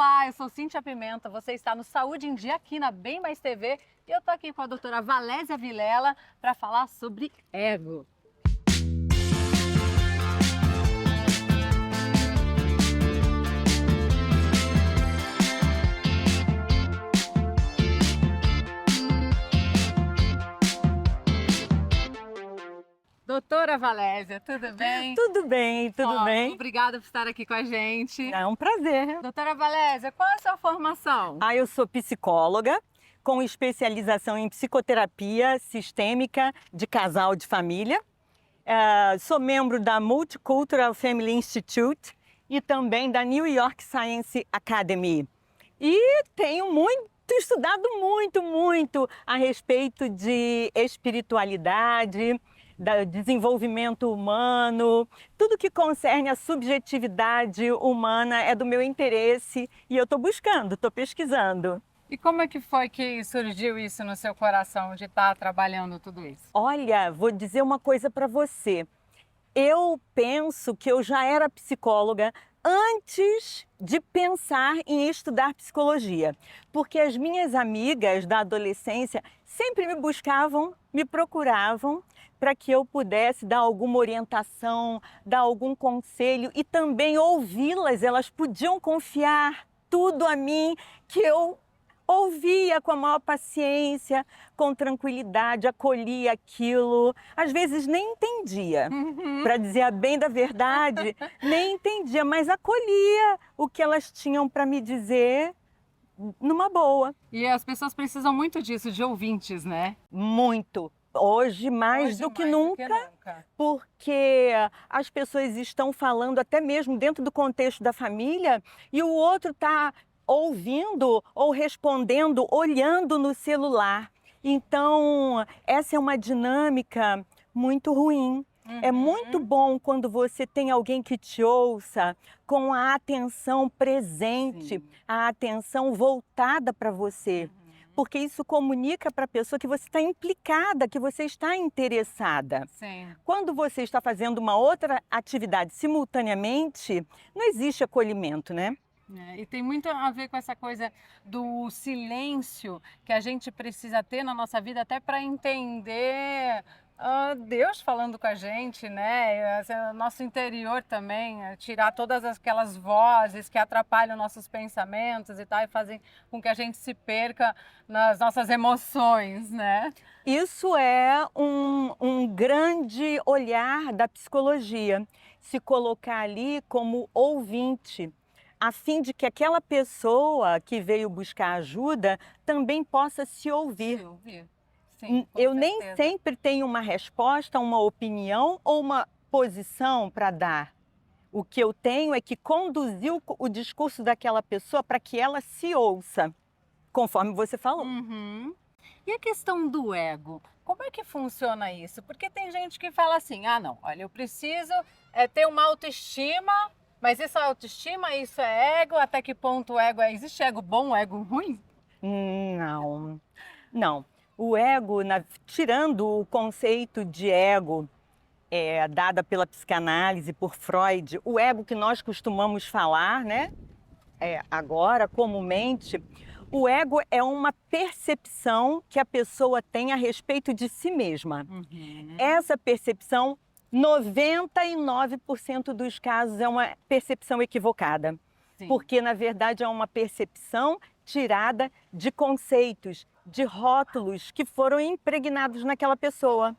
Olá, eu sou Cíntia Pimenta, você está no Saúde em Dia aqui na Bem Mais TV e eu tô aqui com a doutora Valésia Vilela para falar sobre ego. Doutora Valésia, tudo bem? Tudo bem, tudo bem. Obrigada por estar aqui com a gente. É um prazer. Doutora Valésia, qual é a sua formação? Eu sou psicóloga com especialização em psicoterapia sistêmica de casal de família. Sou membro da Multicultural Family Institute e também da New York Science Academy. E tenho estudado muito a respeito de espiritualidade, do desenvolvimento humano, tudo que concerne a subjetividade humana é do meu interesse e eu estou buscando, estou pesquisando. E como é que foi que surgiu isso no seu coração de estar trabalhando tudo isso? Olha, vou dizer uma coisa para você. Eu penso que eu já era psicóloga antes de pensar em estudar psicologia, porque as minhas amigas da adolescência sempre me buscavam, me procuravam para que eu pudesse dar alguma orientação, dar algum conselho e também ouvi-las. Elas podiam confiar tudo a mim, que eu ouvia com a maior paciência, com tranquilidade, acolhia aquilo. Às vezes nem entendia, para dizer a bem da verdade, nem entendia, mas acolhia o que elas tinham para me dizer numa boa. E as pessoas precisam muito disso, de ouvintes, né? Muito. Hoje mais do que nunca, porque as pessoas estão falando até mesmo dentro do contexto da família e o outro está ouvindo ou respondendo, olhando no celular. Então, essa é uma dinâmica muito ruim. É muito bom quando você tem alguém que te ouça com a atenção presente, a atenção voltada para você. Porque isso comunica para a pessoa que você está implicada, que você está interessada. Sim. Quando você está fazendo uma outra atividade simultaneamente, não existe acolhimento, né? E tem muito a ver com essa coisa do silêncio que a gente precisa ter na nossa vida até para entender Deus falando com a gente, né? Nosso interior também, tirar todas aquelas vozes que atrapalham nossos pensamentos e tal, e fazem com que a gente se perca nas nossas emoções, né? Isso é um grande olhar da psicologia, se colocar ali como ouvinte, a fim de que aquela pessoa que veio buscar ajuda também possa se ouvir. Se ouvir. Sim, eu nem sempre tenho uma resposta, uma opinião ou uma posição para dar. O que eu tenho é que conduzir o discurso daquela pessoa para que ela se ouça, conforme você falou. E a questão do ego? Como é que funciona isso? Porque tem gente que fala assim, não, olha, eu preciso ter uma autoestima, mas essa autoestima, isso é ego? Até que ponto o ego é? Existe ego bom, ego ruim? Não. O ego, tirando o conceito de ego dada pela psicanálise, por Freud, o ego que nós costumamos falar, né? Agora, comumente, o ego é uma percepção que a pessoa tem a respeito de si mesma. Essa percepção, 99% dos casos, é uma percepção equivocada. Sim. Porque, na verdade, é uma percepção tirada de conceitos, de rótulos que foram impregnados naquela pessoa.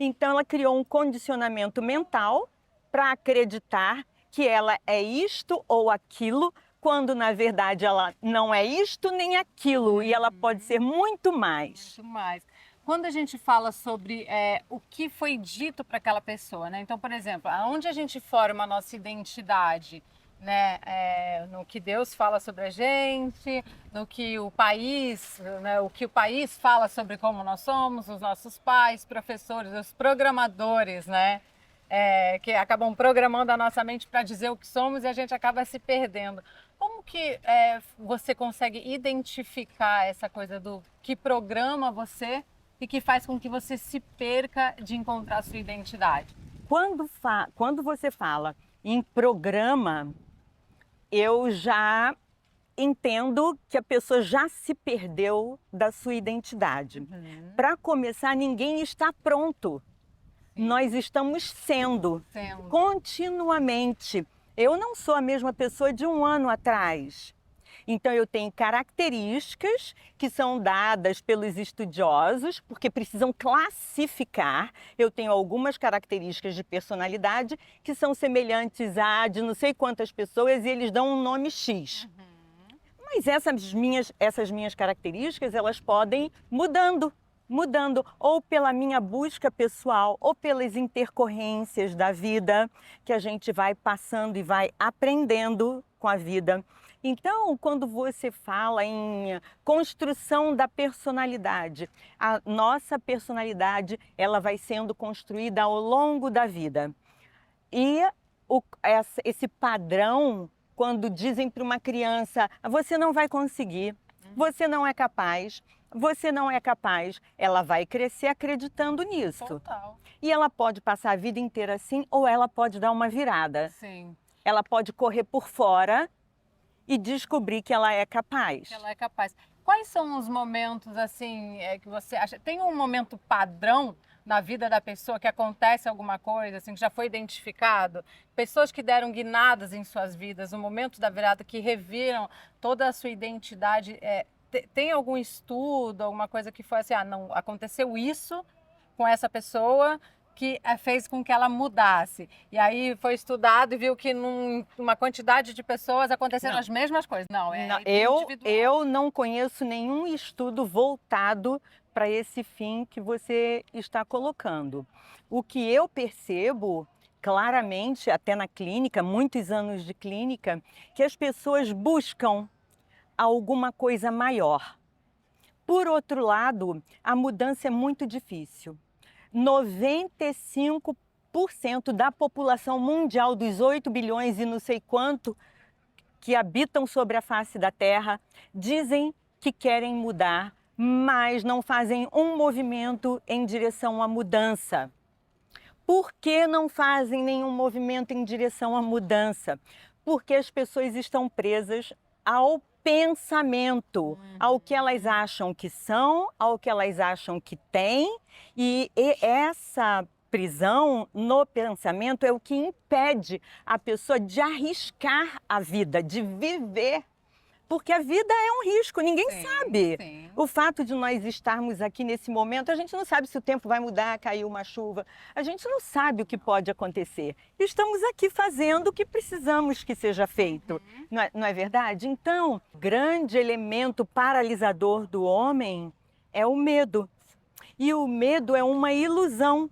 Então, ela criou um condicionamento mental para acreditar que ela é isto ou aquilo, quando, na verdade, ela não é isto nem aquilo, e ela pode ser muito mais. Muito mais. Quando a gente fala sobre o que foi dito para aquela pessoa, né? Então, por exemplo, onde a gente forma a nossa identidade, né? No que Deus fala sobre a gente, no que o país, né? O que o país fala sobre como nós somos, os nossos pais, professores, os programadores, né? Que acabam programando a nossa mente para dizer o que somos e a gente acaba se perdendo. Como que você consegue identificar essa coisa do que programa você e que faz com que você se perca de encontrar a sua identidade? Quando você fala em programa, eu já entendo que a pessoa já se perdeu da sua identidade. Para começar, ninguém está pronto. Sim. Nós estamos sendo continuamente. Eu não sou a mesma pessoa de um ano atrás. Então, eu tenho características que são dadas pelos estudiosos, porque precisam classificar. Eu tenho algumas características de personalidade que são semelhantes a de não sei quantas pessoas e eles dão um nome X. Mas essas minhas características, elas podem mudando, ou pela minha busca pessoal, ou pelas intercorrências da vida, que a gente vai passando e vai aprendendo com a vida. Então, quando você fala em construção da personalidade, a nossa personalidade, ela vai sendo construída ao longo da vida. E esse padrão, quando dizem para uma criança, você não vai conseguir, você não é capaz, você não é capaz, ela vai crescer acreditando nisso. Total. E ela pode passar a vida inteira assim, ou ela pode dar uma virada. Sim. Ela pode correr por fora e descobrir que ela é capaz. Que ela é capaz. Quais são os momentos, assim, que você acha? Tem um momento padrão na vida da pessoa que acontece alguma coisa, assim, que já foi identificado? Pessoas que deram guinadas em suas vidas, o momento da virada, que reviram toda a sua identidade. Tem algum estudo, alguma coisa que foi assim, não, aconteceu isso com essa pessoa que fez com que ela mudasse. E aí foi estudado e viu que numa quantidade de pessoas aconteceram as mesmas coisas. Não, individual. Eu não conheço nenhum estudo voltado para esse fim que você está colocando. O que eu percebo claramente, até na clínica, muitos anos de clínica, que as pessoas buscam alguma coisa maior. Por outro lado, a mudança é muito difícil. 95% da população mundial, dos 8 bilhões e não sei quanto que habitam sobre a face da Terra, dizem que querem mudar, mas não fazem um movimento em direção à mudança. Por que não fazem nenhum movimento em direção à mudança? Porque as pessoas estão presas ao pensamento, ao que elas acham que são, ao que elas acham que têm, e essa prisão no pensamento é o que impede a pessoa de arriscar a vida, de viver. Porque a vida é um risco, ninguém sabe. Sim. O fato de nós estarmos aqui nesse momento, a gente não sabe se o tempo vai mudar, cair uma chuva. A gente não sabe o que pode acontecer. Estamos aqui fazendo o que precisamos que seja feito. Não é verdade? Então, o grande elemento paralisador do homem é o medo. E o medo é uma ilusão.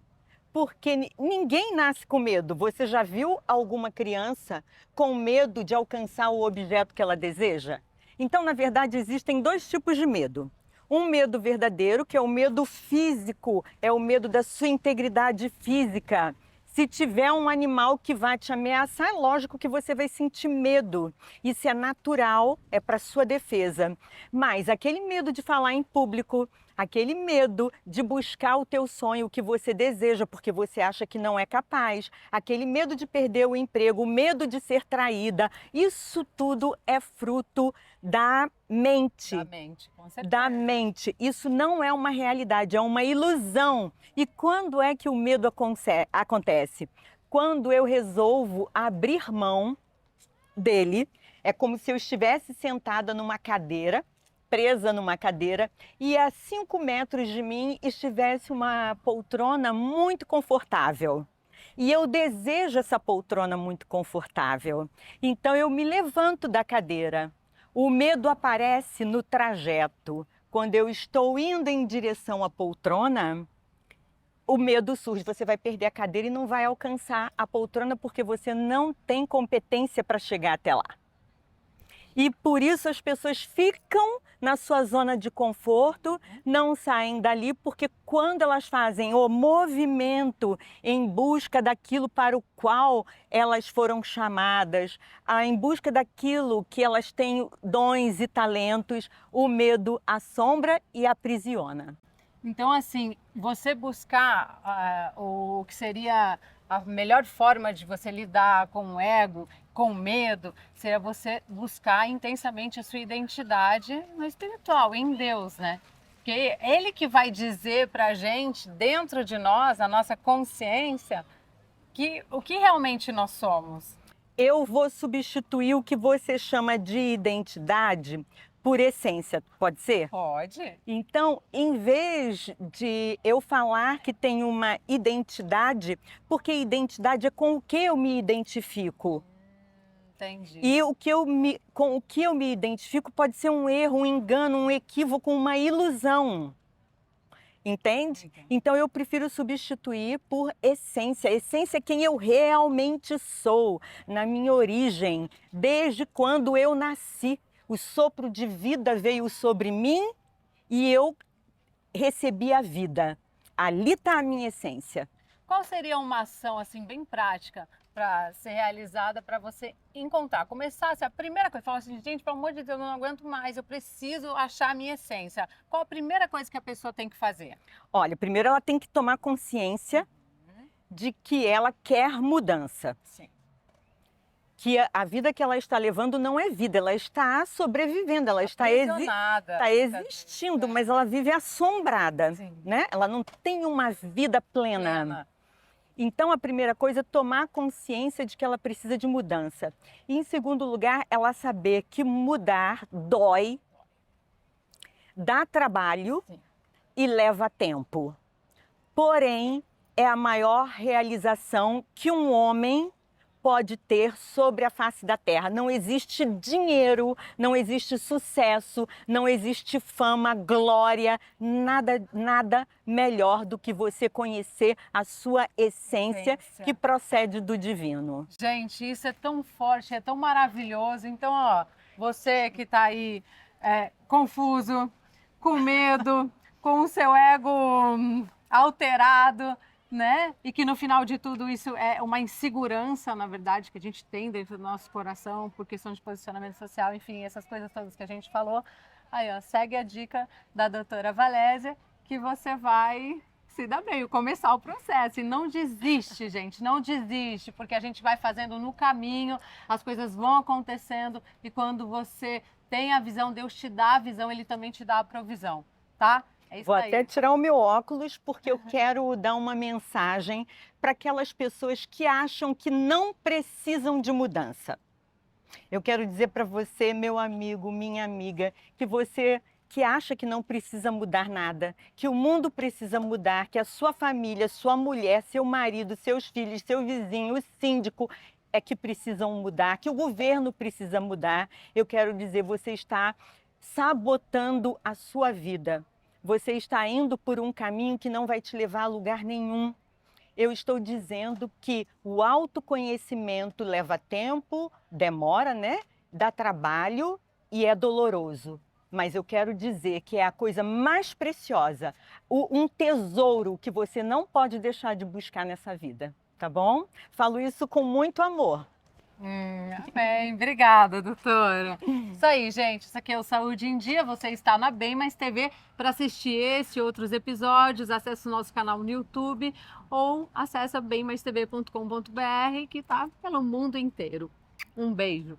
Porque ninguém nasce com medo. Você já viu alguma criança com medo de alcançar o objeto que ela deseja? Então, na verdade, existem dois tipos de medo. Um medo verdadeiro, que é o medo físico, é o medo da sua integridade física. Se tiver um animal que vai te ameaçar, é lógico que você vai sentir medo. Isso é natural, é para sua defesa. Mas aquele medo de falar em público, aquele medo de buscar o teu sonho, o que você deseja, porque você acha que não é capaz, aquele medo de perder o emprego, o medo de ser traída, isso tudo é fruto da mente. Da mente, com certeza. Da mente. Isso não é uma realidade, é uma ilusão. E quando é que o medo acontece? Quando eu resolvo abrir mão dele, é como se eu estivesse sentada numa cadeira, presa numa cadeira, e a 5 metros de mim estivesse uma poltrona muito confortável. E eu desejo essa poltrona muito confortável. Então eu me levanto da cadeira. O medo aparece no trajeto. Quando eu estou indo em direção à poltrona, o medo surge. Você vai perder a cadeira e não vai alcançar a poltrona porque você não tem competência para chegar até lá. E por isso as pessoas ficam na sua zona de conforto, não saem dali, porque quando elas fazem o movimento em busca daquilo para o qual elas foram chamadas, em busca daquilo que elas têm dons e talentos, o medo assombra e aprisiona. Então, assim, você buscar o que seria a melhor forma de você lidar com o ego, com medo, seria você buscar intensamente a sua identidade no espiritual, em Deus, né? Porque Ele que vai dizer pra gente, dentro de nós, a nossa consciência, que o que realmente nós somos. Eu vou substituir o que você chama de identidade por essência, pode ser? Pode. Então, em vez de eu falar que tem uma identidade, porque identidade é com o que eu me identifico. Entendi. E com o que eu me identifico pode ser um erro, um engano, um equívoco, uma ilusão. Entende? Entendi. Então eu prefiro substituir por essência. Essência é quem eu realmente sou, na minha origem, desde quando eu nasci. O sopro de vida veio sobre mim e eu recebi a vida. Ali está a minha essência. Qual seria uma ação assim bem prática para ser realizada para você encontrar? Começasse a primeira coisa, falar assim, gente, pelo amor de Deus, eu não aguento mais, eu preciso achar a minha essência. Qual a primeira coisa que a pessoa tem que fazer? Olha, primeiro ela tem que tomar consciência de que ela quer mudança. Sim. Que a vida que ela está levando não é vida, ela está sobrevivendo, ela está Aprisionada. existindo, mas ela vive assombrada, Sim. né? Ela não tem uma vida plena. Plena. Então, a primeira coisa é tomar consciência de que ela precisa de mudança. E, em segundo lugar, ela saber que mudar dói, dá trabalho Sim. e leva tempo. Porém, é a maior realização que um homem pode ter sobre a face da terra. Não existe dinheiro, não existe sucesso, não existe fama, glória, nada melhor do que você conhecer a sua essência que procede do divino. Gente, isso é tão forte, é tão maravilhoso. Então, ó, você que está aí confuso, com medo, com o seu ego alterado, né? E que no final de tudo isso é uma insegurança, na verdade, que a gente tem dentro do nosso coração por questão de posicionamento social, enfim, essas coisas todas que a gente falou. Aí, ó, segue a dica da doutora Valésia que você vai se dar bem, começar o processo. E não desiste, gente, não desiste, porque a gente vai fazendo no caminho, as coisas vão acontecendo e quando você tem a visão, Deus te dá a visão, Ele também te dá a provisão, tá? É isso Vou aí. até tirar o meu óculos, porque eu quero dar uma mensagem para aquelas pessoas que acham que não precisam de mudança. Eu quero dizer para você, meu amigo, minha amiga, que você que acha que não precisa mudar nada, que o mundo precisa mudar, que a sua família, sua mulher, seu marido, seus filhos, seu vizinho, o síndico é que precisam mudar, que o governo precisa mudar. Eu quero dizer, você está sabotando a sua vida. Você está indo por um caminho que não vai te levar a lugar nenhum. Eu estou dizendo que o autoconhecimento leva tempo, demora, né? Dá trabalho e é doloroso. Mas eu quero dizer que é a coisa mais preciosa, um tesouro que você não pode deixar de buscar nessa vida, tá bom? Falo isso com muito amor. Amém. Obrigada, doutora. Isso aí, gente. Isso aqui é o Saúde em Dia. Você está na Bem Mais TV para assistir esse e outros episódios. Acesse o nosso canal no YouTube ou acesse bemmaistv.com.br que está pelo mundo inteiro. Um beijo.